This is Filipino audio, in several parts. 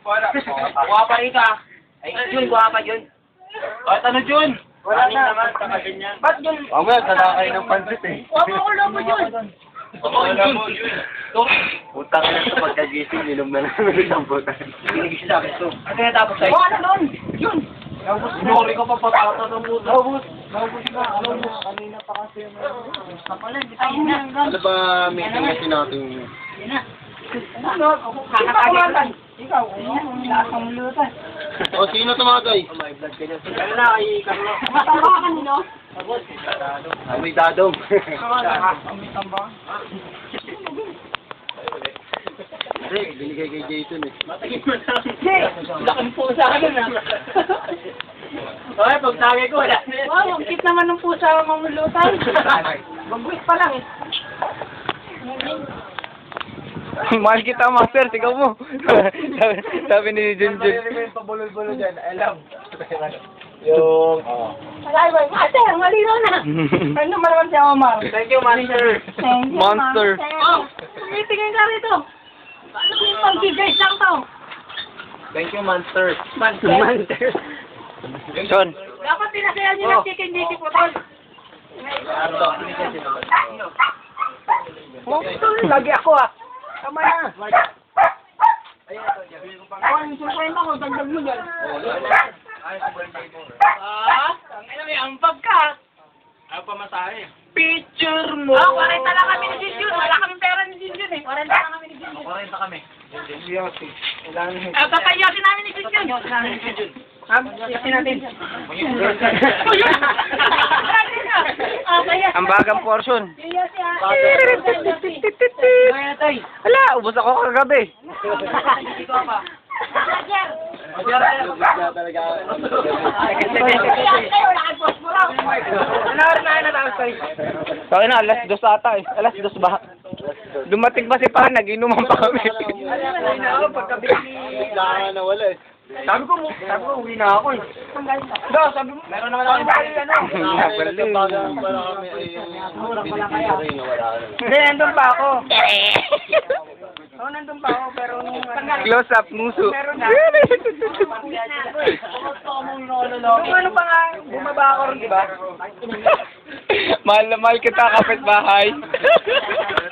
Guwapa rin ka. Ay, Jun, guwapa Jun. Kahit ano Jun? Wala na. Naman, ganyan. Ba't Jun? Mamaya, tataka kayo ng pansit eh. Guwapa ko lang mo Jun. Jun. Utang na sa pagkagising, ninom na namin isang butan. Binigis sa akin ito. Ano kaya tapos sa'yo? Ano nun? Jun. Sorry ka pa patata ng puto. Naubos na. Kanina pa kasi. Ano ba meeting kasi natin? Ano? Kakakagitan. Ikaw. Lahat ng lutan. O, sino tumagay? Ano na kay Carlo? Matamba ka kanino? May dadong. Kami tamba. Hindi, binigay kay Jason eh. Laking pusa ka nun ah. Okay, pag tagay ko, wala na yan. Wow, ang cute naman ng pusa ang mamulutan. Bagwit pa lang eh. Mahal kita, master. Sigaw mo. Sabi ni Junjun. Yung pabulol-bulol dyan, alam. Yung... Ay, master, malino na. Ano naman si Omar? Thank you, master. Thank you, Monster. Oh, tumitingin ka rito. Ano yung pag-guide lang to? Thank you, monster. Monster. Son. Dapat pinasaya niyo ng chicken JC po tol. Oh, lagi ako ah. Tama na. Oh, yung 50 ko, dagdag mo dyan. Tangina may ambag ka. Ano pa masahe? Picture mo. Ah, 40 lang kami ni Jinjun. Wala kaming pera ni Jinjun eh. 40 lang kami ni Jinjun. 40 kami. Papayasin namin ni Jinjun. Papayasin natin. Ang bagang portion. Kaya tay. Ala, ubos ako kagabi. Ito pa. So, na, alas 2 ata eh. Alas 2 ba? Dumating pa si Pa, nag-inuman pa kami. Kailangan na wala eh. Sabi ko, uwi na ako eh. Sabi mo, meron naman ako ano. Para kami ay binibigyan rin na wala na. Hindi, nandun pa ako. Oo, nandun pa ako, pero nung... Close up, muso. Meron na. Nung ano pa nga, bumaba ako rin, di ba? Mahal na mahal kita, kapitbahay.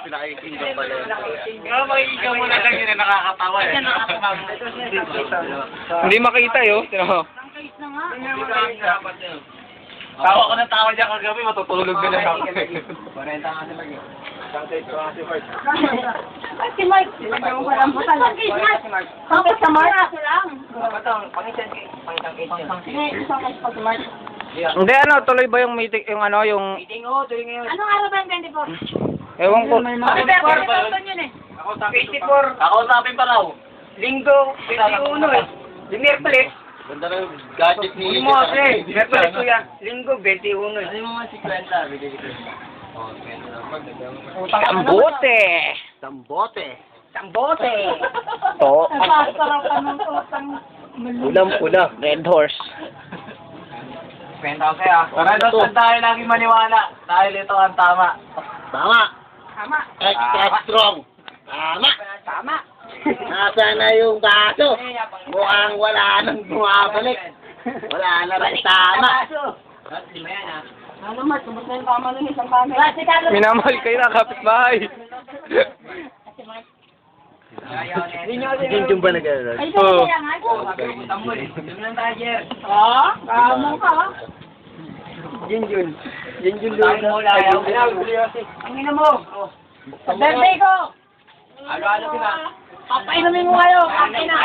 Pinakikinggan pala. Makikikaw mo na lang yun na nakakatawa eh. Hindi makita yun. Tawa ko ng tawa dyan kagabi, matutulog ka na ako. Si Mike. Walang butal. Bakit sa Mark? Hindi, ano, tuloy ba yung meeting, yung ano, yung... Anong araw ba yung 24? Ewan ko. Ako sabi pa raw. Linggo, 21 eh. Merkulis. Ganda na yung gadget ni... Hindi mo kasi. Merkulis ko yan. Linggo, 21 eh. Ano yung mga 50? Bigay ko. Sambote! Sambote. Sambote. To. Napasarapan ng utang. Ulam-ulam. Red horse. Kwenta ko sa'yo. Para doon tayo lagi maniwala. Dahil ito ang tama. Tama. Tama. Extra strong. Tama. Tama. Nasaan na yung kaso? Mukhang wala nang bumabalik. Wala na rin tama. Ano mas, kumot na yung tama ng isang camera. Si Carlos. Minamahal kayo na kapitbahay. Hindi yung ba nag-aaral? Ay, Oo. kaya nga. Oh, kamo ka. Jinjun. Ang ina mo. Sa birthday ko. Papainumin mo kayo. Ang ina.